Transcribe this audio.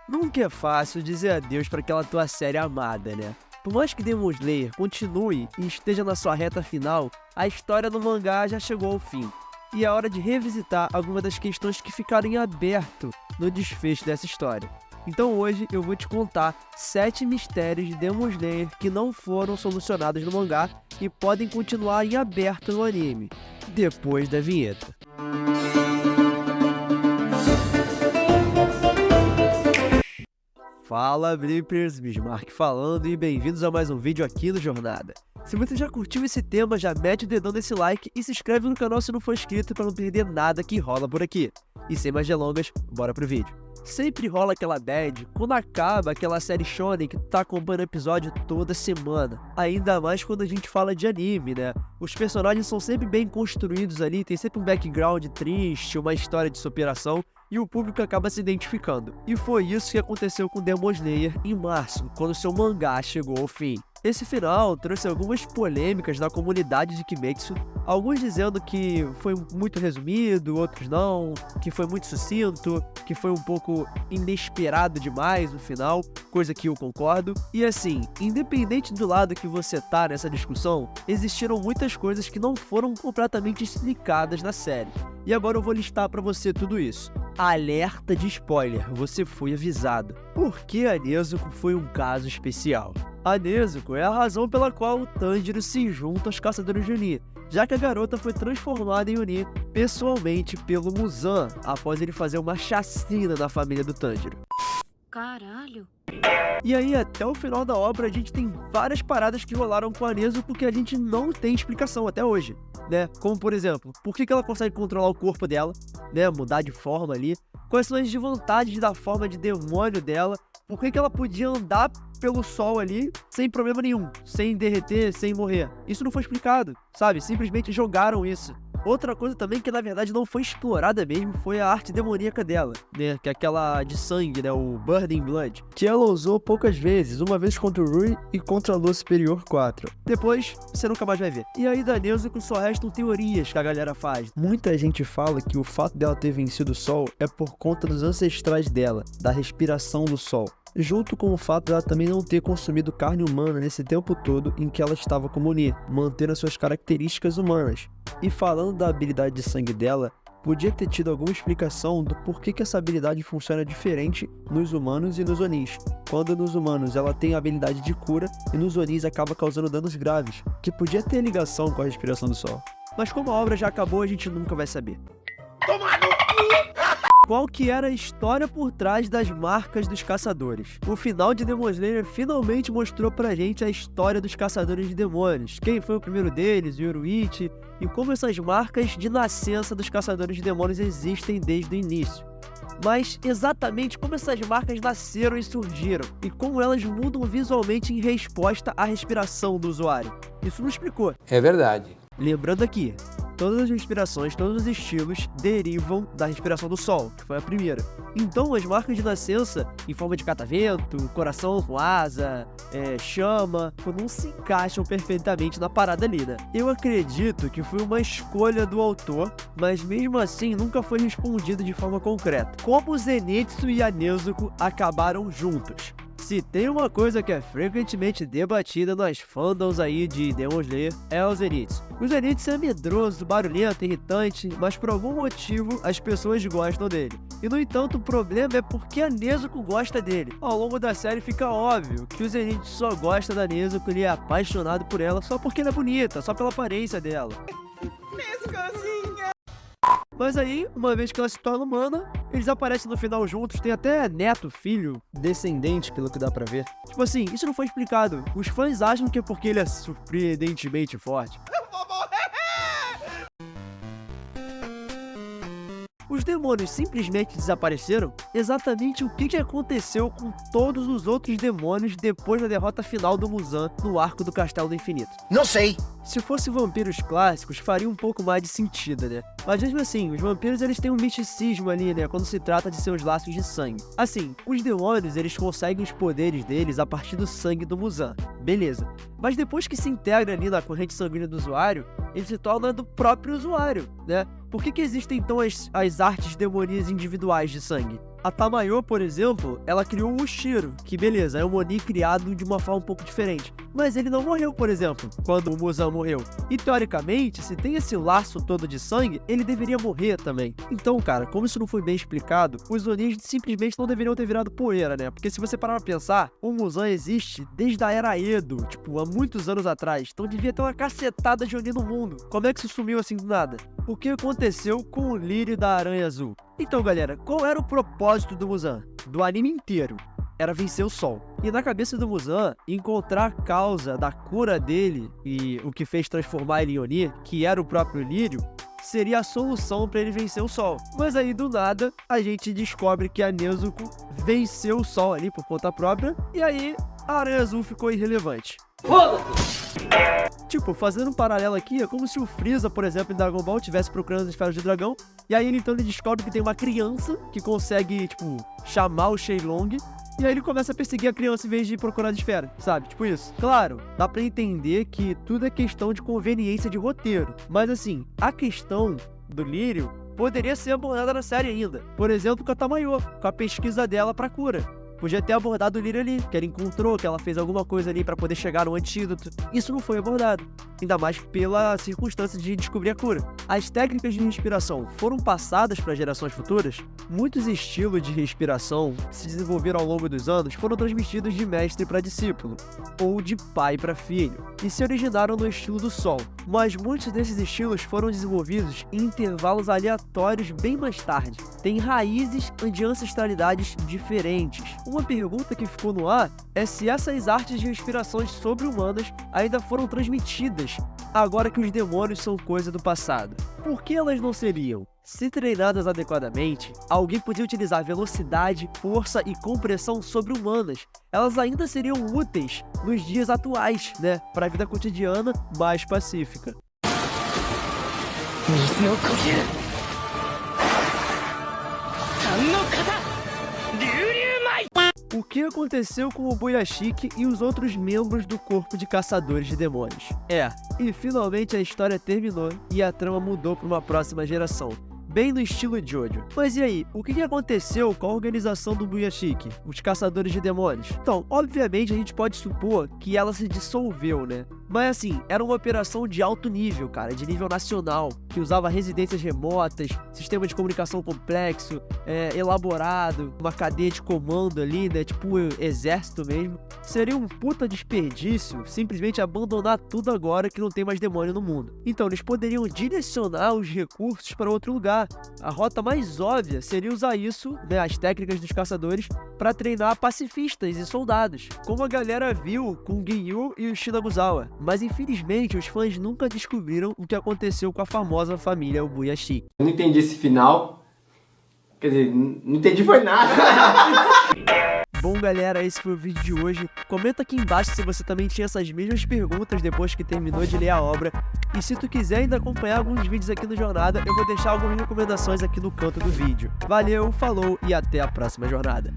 Nunca é fácil dizer adeus para aquela tua série amada, né? Por mais que Demon Slayer continue e esteja na sua reta final, a história do mangá já chegou ao fim. E é hora de revisitar algumas das questões que ficaram em aberto no desfecho dessa história. Então hoje eu vou te contar 7 mistérios de Demon Slayer que não foram solucionados no mangá e podem continuar em aberto no anime, depois da vinheta. Fala Blippers, Bismarck falando e bem-vindos a mais um vídeo aqui no Jornada. Se você já curtiu esse tema, já mete o dedão nesse like e se inscreve no canal se não for inscrito para não perder nada que rola por aqui. E sem mais delongas, bora pro vídeo. Sempre rola aquela bad quando acaba aquela série shonen que tu tá acompanhando o episódio toda semana. Ainda mais quando a gente fala de anime, né? Os personagens são sempre bem construídos ali, tem sempre um background triste, uma história de superação, e o público acaba se identificando. E foi isso que aconteceu com Demon Slayer em março, quando seu mangá chegou ao fim. Esse final trouxe algumas polêmicas na comunidade de Kimetsu, alguns dizendo que foi muito resumido, outros não, que foi muito sucinto, que foi um pouco inesperado demais no final, coisa que eu concordo. E assim, independente do lado que você tá nessa discussão, existiram muitas coisas que não foram completamente explicadas na série. E agora eu vou listar pra você tudo isso. Alerta de spoiler, você foi avisado. Por que a Nezuko foi um caso especial? A Nezuko é a razão pela qual o Tanjiro se junta aos Caçadores de Oni, já que a garota foi transformada em Oni pessoalmente pelo Muzan, após ele fazer uma chacina na família do Tanjiro. Caralho! E aí, até o final da obra, a gente tem várias paradas que rolaram com a Nezuko que a gente não tem explicação até hoje, né? Como, por exemplo, por que ela consegue controlar o corpo dela, né? Mudar de forma ali. Quais são as desvantagens da forma de demônio dela. Por que ela podia andar pelo sol ali sem problema nenhum, sem derreter, sem morrer. Isso não foi explicado, sabe? Simplesmente jogaram isso. Outra coisa também que na verdade não foi explorada mesmo foi a arte demoníaca dela, né? Que é aquela de sangue, né? O Burning Blood. Que ela usou poucas vezes, uma vez contra o Rui e contra a Lua Superior 4. Depois, você nunca mais vai ver. E aí da Nezuko só restam teorias que a galera faz. Muita gente fala que o fato dela ter vencido o sol é por conta dos ancestrais dela, da respiração do sol. Junto com o fato dela também não ter consumido carne humana nesse tempo todo em que ela estava como Oni, mantendo as suas características humanas. E falando da habilidade de sangue dela, podia ter tido alguma explicação do porquê que essa habilidade funciona diferente nos humanos e nos Onis. Quando nos humanos ela tem a habilidade de cura e nos Onis acaba causando danos graves, que podia ter ligação com a respiração do sol. Mas como a obra já acabou, a gente nunca vai saber. Qual que era a história por trás das marcas dos caçadores? O final de Demon Slayer finalmente mostrou pra gente a história dos caçadores de demônios, quem foi o primeiro deles, o Yoruichi, e como essas marcas de nascença dos caçadores de demônios existem desde o início. Mas exatamente como essas marcas nasceram e surgiram, e como elas mudam visualmente em resposta à respiração do usuário. Isso não explicou. É verdade. Lembrando aqui, todas as respirações, todos os estilos derivam da respiração do sol, que foi a primeira. Então as marcas de nascença, em forma de catavento, coração com asa, chama, não se encaixam perfeitamente na parada ali, né? Eu acredito que foi uma escolha do autor, mas mesmo assim nunca foi respondido de forma concreta. Como o Zenitsu e a Nezuko acabaram juntos? Se tem uma coisa que é frequentemente debatida nas fandoms aí de Demon Slayer, é o Zenitsu. O Zenitsu é medroso, barulhento, irritante, mas por algum motivo as pessoas gostam dele. E no entanto o problema é porque a Nezuko gosta dele. Ao longo da série fica óbvio que o Zenitsu só gosta da Nezuko, ele é apaixonado por ela só porque ela é bonita, só pela aparência dela. Mas aí, uma vez que ela se torna humana, eles aparecem no final juntos, tem até neto, filho, descendente, pelo que dá pra ver. Tipo assim, isso não foi explicado. Os fãs acham que é porque ele é surpreendentemente forte. Os demônios simplesmente desapareceram? Exatamente o que aconteceu com todos os outros demônios depois da derrota final do Muzan no arco do Castelo do Infinito? Não sei. Se fosse vampiros clássicos, faria um pouco mais de sentido, né? Mas mesmo assim, os vampiros eles têm um misticismo ali, né? Quando se trata de seus laços de sangue. Assim, os demônios eles conseguem os poderes deles a partir do sangue do Muzan. Beleza. Mas depois que se integra ali na corrente sanguínea do usuário, ele se torna do próprio usuário, né? Por que existem então as artes demoníacas individuais de sangue? A Tamayo, por exemplo, ela criou o Shiro, que beleza, é um Oni criado de uma forma um pouco diferente. Mas ele não morreu, por exemplo, quando o Muzan morreu. E teoricamente, se tem esse laço todo de sangue, ele deveria morrer também. Então, cara, como isso não foi bem explicado, os Onis simplesmente não deveriam ter virado poeira, né? Porque se você parar pra pensar, o Muzan existe desde a era Edo, tipo, há muitos anos atrás. Então devia ter uma cacetada de Oni no mundo. Como é que isso sumiu assim do nada? O que aconteceu com o lírio da Aranha Azul? Então, galera, qual era o propósito do Muzan? Do anime inteiro? Era vencer o sol. E na cabeça do Muzan, encontrar a causa da cura dele e o que fez transformar ele em Oni, que era o próprio lírio, seria a solução para ele vencer o sol. Mas aí, do nada, a gente descobre que a Nezuko venceu o sol ali por conta própria, e aí a Aranha Azul ficou irrelevante. Tipo, fazendo um paralelo aqui, é como se o Freeza, por exemplo, em Dragon Ball, estivesse procurando as esferas de dragão, e aí então ele descobre que tem uma criança que consegue, tipo, chamar o Shenlong, e aí ele começa a perseguir a criança em vez de procurar a esfera, sabe? Tipo isso. Claro, dá pra entender que tudo é questão de conveniência de roteiro, mas assim, a questão do lírio poderia ser abordada na série ainda. Por exemplo, com a Tamayo, com a pesquisa dela pra cura. Podia ter abordado o lírio ali, que ela encontrou, que ela fez alguma coisa ali pra poder chegar no antídoto. Isso não foi abordado, ainda mais pela circunstância de descobrir a cura. As técnicas de respiração foram passadas para gerações futuras. Muitos estilos de respiração que se desenvolveram ao longo dos anos foram transmitidos de mestre para discípulo, ou de pai para filho, e se originaram no estilo do Sol. Mas muitos desses estilos foram desenvolvidos em intervalos aleatórios bem mais tarde. Tem raízes de ancestralidades diferentes. Uma pergunta que ficou no ar é se essas artes de respirações sobre-humanas ainda foram transmitidas agora que os demônios são coisa do passado. Por que elas não seriam? Se treinadas adequadamente, alguém podia utilizar velocidade, força e compressão sobre-humanas. Elas ainda seriam úteis nos dias atuais, né? Para a vida cotidiana mais pacífica. O que aconteceu com o Boyashiki e os outros membros do corpo de caçadores de demônios? E finalmente a história terminou e a trama mudou para uma próxima geração, bem no estilo Jojo. Mas e aí, o que aconteceu com a organização do Boyashiki, os caçadores de demônios? Então, obviamente a gente pode supor que ela se dissolveu, né? Mas assim, era uma operação de alto nível, cara, de nível nacional, que usava residências remotas, sistema de comunicação complexo, elaborado, uma cadeia de comando ali, né, tipo um exército mesmo. Seria um puta desperdício simplesmente abandonar tudo agora que não tem mais demônio no mundo. Então, eles poderiam direcionar os recursos para outro lugar. A rota mais óbvia seria usar isso, né, as técnicas dos caçadores, para treinar pacifistas e soldados, como a galera viu com Ginyu e o Shinaguzawa. Mas infelizmente os fãs nunca descobriram o que aconteceu com a famosa família Ubuyashiki. Eu não entendi esse final. Quer dizer, não entendi foi nada. Bom, galera, esse foi o vídeo de hoje. Comenta aqui embaixo se você também tinha essas mesmas perguntas depois que terminou de ler a obra. E se tu quiser ainda acompanhar alguns vídeos aqui no Jornada, eu vou deixar algumas recomendações aqui no canto do vídeo. Valeu, falou e até a próxima jornada.